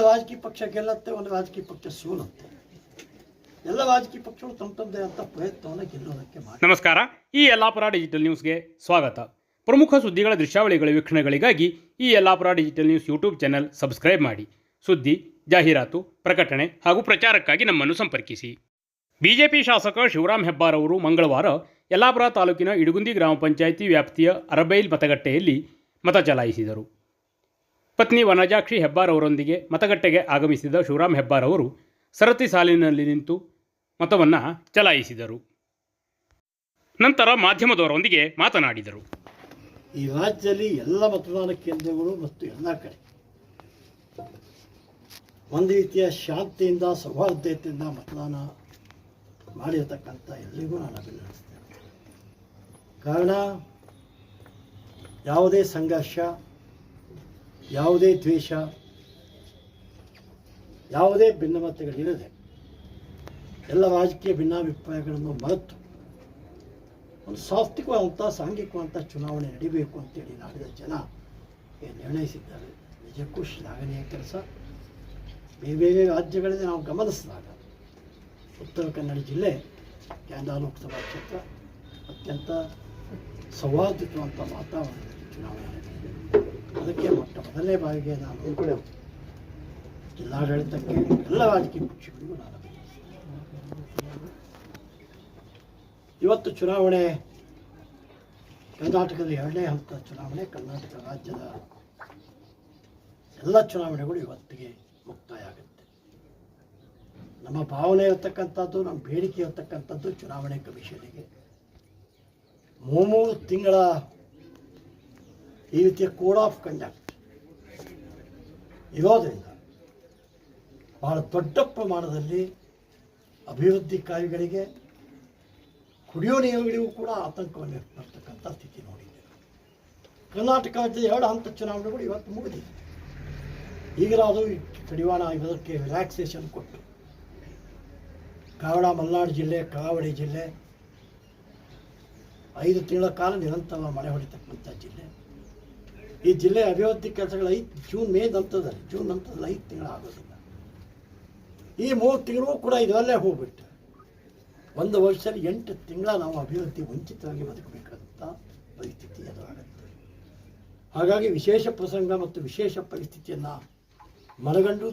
ರಾಜಕೀಯ ಪಕ್ಷ ಗೆಲ್ಲುತ್ತೆ, ಒಂದು ರಾಜಕೀಯ ಪಕ್ಷ ಸೋಲುತ್ತೆ. ಎಲ್ಲ ರಾಜಕೀಯ ಪಕ್ಷಗಳು ತಮ್ಮದೇ ಅಂತ ಪ್ರಯತ್ನವನ್ನು ಗೆಲ್ಲೋದಕ್ಕೆ ಮಾಡಿ. ನಮಸ್ಕಾರ, ಈ ಯಲ್ಲಾಪುರ ಡಿಜಿಟಲ್ ನ್ಯೂಸ್ಗೆ ಸ್ವಾಗತ. ಪ್ರಮುಖ ಸುದ್ದಿಗಳ ದೃಶ್ಯಾವಳಿಗಳ ವೀಕ್ಷಣೆಗಳಿಗಾಗಿ ಈ Yellapur digital news YouTube channel subscribe ಮಾಡಿ. ಸುದ್ದಿ, ಜಾಹೀರಾತು, ಪ್ರಕಟಣೆ ಹಾಗೂ ಪ್ರಚಾರಕ್ಕಾಗಿ ನಮ್ಮನ್ನು ಸಂಪರ್ಕಿಸಿ. ಬಿಜೆಪಿ ಶಾಸಕ ಶಿವರಾಮ್ ಹೆಬ್ಬಾರ್ ಅವರು ಮಂಗಳವಾರ ಯಲ್ಲಾಪುರ ತಾಲೂಕಿನ ಇಡಗುಂದಿ ಗ್ರಾಮ ಪಂಚಾಯಿತಿ ವ್ಯಾಪ್ತಿಯ ಅರಬೈಲ್ ಮತಗಟ್ಟೆಯಲ್ಲಿ ಮತ ಚಲಾಯಿಸಿದರು. ಪತ್ನಿ ವನಜಾಕ್ಷಿ ಹೆಬ್ಬಾರ್ ಅವರೊಂದಿಗೆ ಮತಗಟ್ಟೆಗೆ ಆಗಮಿಸಿದ ಶಿವರಾಮ್ ಹೆಬ್ಬಾರ್ ಅವರು ಸರತಿ ಸಾಲಿನಲ್ಲಿ ನಿಂತು ಮತವನ್ನು ಚಲಾಯಿಸಿದರು. ನಂತರ ಮಾಧ್ಯಮದವರೊಂದಿಗೆ ಮಾತನಾಡಿದರು. ಈ ರಾಜ್ಯದಲ್ಲಿ ಎಲ್ಲ ಮತದಾನ ಕೇಂದ್ರಗಳು ಮತ್ತು ಎಲ್ಲ ಕಡೆ ಒಂದು ರೀತಿಯ ಶಾಂತಿಯಿಂದ ಸೌಹಾರ್ದತೆಯಿಂದ ಮತದಾನ ಮಾಡಿರತಕ್ಕಂಥ ಎಲ್ಲರಿಗೂ ನಾನು ಅಭಿನಂದಿಸ್ತೇನೆ. ಕಾರಣ ಯಾವುದೇ ಸಂಘರ್ಷ, ಯಾವುದೇ ದ್ವೇಷ, ಯಾವುದೇ ಭಿನ್ನಮತಗಳಿರದೆ ಎಲ್ಲ ರಾಜಕೀಯ ಭಿನ್ನಾಭಿಪ್ರಾಯಗಳನ್ನು ಮರೆತು ಒಂದು ಸಾತ್ವಿಕವಾದಂಥ ಸಾಂಘಿಕವಾದಂಥ ಚುನಾವಣೆ ನಡೀಬೇಕು ಅಂತೇಳಿ ನಾಡಿದ ಜನ ನಿರ್ಣಯಿಸಿದ್ದಾರೆ. ನಿಜಕ್ಕೂ ಶ್ಲಾಘನೀಯ ಕೆಲಸ. ಬೇರೆ ಬೇರೆ ರಾಜ್ಯಗಳಲ್ಲಿ ನಾವು ಗಮನಿಸಿದಾಗ ಉತ್ತರ ಕನ್ನಡ ಜಿಲ್ಲೆ ಕ್ಯಾಂಡಾ ಲೋಕಸಭಾ ಕ್ಷೇತ್ರ ಅತ್ಯಂತ ಸೌಹಾರ್ದಯುತವಂಥ ವಾತಾವರಣದಲ್ಲಿ ಚುನಾವಣೆ ನಡೆದಿದೆ. ಅದಕ್ಕೆ ಮೊದಲನೇ ಬಾರಿಗೆ ನಾನು ಜಿಲ್ಲಾಡಳಿತಕ್ಕೆ ಎಲ್ಲ ರಾಜಕೀಯ ಪಕ್ಷಗಳಿಗೂ ನಾನು ಇವತ್ತು ಚುನಾವಣೆ ಕರ್ನಾಟಕದ 2ನೇ ಹಂತದ ಚುನಾವಣೆ. ಕರ್ನಾಟಕ ರಾಜ್ಯದ ಎಲ್ಲ ಚುನಾವಣೆಗಳು ಇವತ್ತಿಗೆ ಮುಕ್ತಾಯ ಆಗುತ್ತೆ. ನಮ್ಮ ಭಾವನೆ ಇರತಕ್ಕಂಥದ್ದು, ನಮ್ಮ ಬೇಡಿಕೆ ಇರತಕ್ಕಂಥದ್ದು ಚುನಾವಣೆ ಕಮಿಷನಿಗೆ 3 ತಿಂಗಳ ಈ ರೀತಿಯ ಕೋಡ್ ಆಫ್ ಕಂಡಕ್ಟ್ ಇರೋದರಿಂದ ಬಹಳ ದೊಡ್ಡ ಪ್ರಮಾಣದಲ್ಲಿ ಅಭಿವೃದ್ಧಿ ಕಾರ್ಯಗಳಿಗೆ, ಕುಡಿಯೋ ನೀರುಗಳಿಗೂ ಕೂಡ ಆತಂಕವನ್ನು ವ್ಯಕ್ತಪಡ್ತಕ್ಕಂಥ ಸ್ಥಿತಿ ನೋಡಿದ್ದೇವೆ. ಕರ್ನಾಟಕ ರಾಜ್ಯದ 2 ಹಂತ ಚುನಾವಣೆಗಳು ಇವತ್ತು ಮುಗಿದಿದೆ. ಈಗಲಾದರೂ ಕಡಿವಾಣ ಇದಕ್ಕೆ ರಿಲ್ಯಾಕ್ಸೇಷನ್ ಕೊಟ್ಟು ಕಾರಣ ಮಲೆನಾಡು ಜಿಲ್ಲೆ, ಕರಾವಳಿ ಜಿಲ್ಲೆ 5 ತಿಂಗಳ ಕಾಲ ನಿರಂತರ ಮಳೆ ಹೊಡಿತಕ್ಕಂಥ ಜಿಲ್ಲೆ. ಈ ಜಿಲ್ಲೆ ಅಭಿವೃದ್ಧಿ ಕೆಲಸಗಳು ಜೂನ್ ನಂತರದಲ್ಲಿ 5 ತಿಂಗಳು ಆಗೋದಿಲ್ಲ. ಈ 3 ತಿಂಗಳು ಕೂಡ ಇದರಲ್ಲೇ ಹೋಗ್ಬಿಟ್ಟು ಒಂದು ವರ್ಷದಲ್ಲಿ 8 ತಿಂಗಳ ನಾವು ಅಭಿವೃದ್ಧಿ ವಂಚಿತವಾಗಿ ಬದುಕಬೇಕಾದಂಥ ಪರಿಸ್ಥಿತಿ ಎದುರಾಗುತ್ತೆ. ಹಾಗಾಗಿ ವಿಶೇಷ ಪ್ರಸಂಗ ಮತ್ತು ವಿಶೇಷ ಪರಿಸ್ಥಿತಿಯನ್ನು ಮನಗಂಡು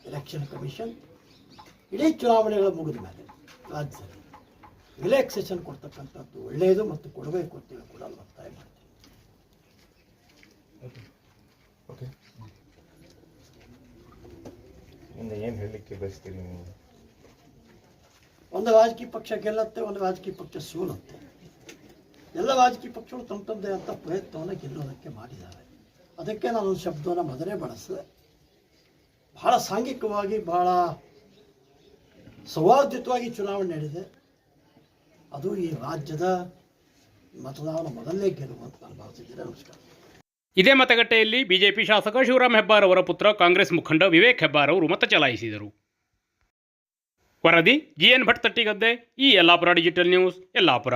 ಎಲೆಕ್ಷನ್ ಕಮಿಷನ್ ಇಡೀ ಚುನಾವಣೆಗಳ ಮುಗಿದ ಮೇಲೆ ರಾಜ್ಯದಲ್ಲಿ ರಿಲ್ಯಾಕ್ಸೇಷನ್ ಕೊಡ್ತಕ್ಕಂಥದ್ದು ಒಳ್ಳೆಯದು ಮತ್ತು ಕೊಡಬೇಕು ಅಂತೇಳಿ ಕೂಡ ಒತ್ತಾಯ ಮಾಡ್ತೀನಿ. ಏನು ಹೇಳಲಿಕ್ಕೆ ಬಯಸ್ತೀರಿ ನೀವು? ಒಂದು ರಾಜಕೀಯ ಪಕ್ಷ ಗೆಲ್ಲುತ್ತೆ, ಒಂದು ರಾಜಕೀಯ ಪಕ್ಷ ಸೋಲುತ್ತೆ. ಎಲ್ಲ ರಾಜಕೀಯ ಪಕ್ಷಗಳು ತಮ್ಮದೇ ಅಂತ ಪ್ರಯತ್ನವನ್ನು ಗೆಲ್ಲೋದಕ್ಕೆ ಮಾಡಿದ್ದಾರೆ. ಅದಕ್ಕೆ ನಾನೊಂದು ಶಬ್ದವನ್ನು ಮೊದಲೇ ಬಳಸಿದೆ. ಬಹಳ ಸಾಂಘಿಕವಾಗಿ, ಬಹಳ ಸೌಹಾರ್ದಯುತವಾಗಿ ಚುನಾವಣೆ ನಡೆದಿದೆ. ಅದು ಈ ರಾಜ್ಯದ ಮತದಾನ ಮೊದಲನೇ ಗೆಲುವು ಅಂತ ನಾನು ಭಾವಿಸಿದ್ದೇನೆ. ನಮಸ್ಕಾರ. ಇದೇ ಮತಗಟ್ಟೆಯಲ್ಲಿ ಬಿಜೆಪಿ ಶಾಸಕ ಶಿವರಾಮ್ ಹೆಬ್ಬಾರ್ ಅವರ ಪುತ್ರ ಕಾಂಗ್ರೆಸ್ ಮುಖಂಡ ವಿವೇಕ್ ಹೆಬ್ಬಾರ್ ಅವರು ಮತ ಚಲಾಯಿಸಿದರು. ವರದಿ GN ಭಟ್ ತಟ್ಟಿಗದ್ದೆ, ಈ ಯಲ್ಲಾಪುರ ಡಿಜಿಟಲ್ ನ್ಯೂಸ್, ಯಲ್ಲಾಪುರ.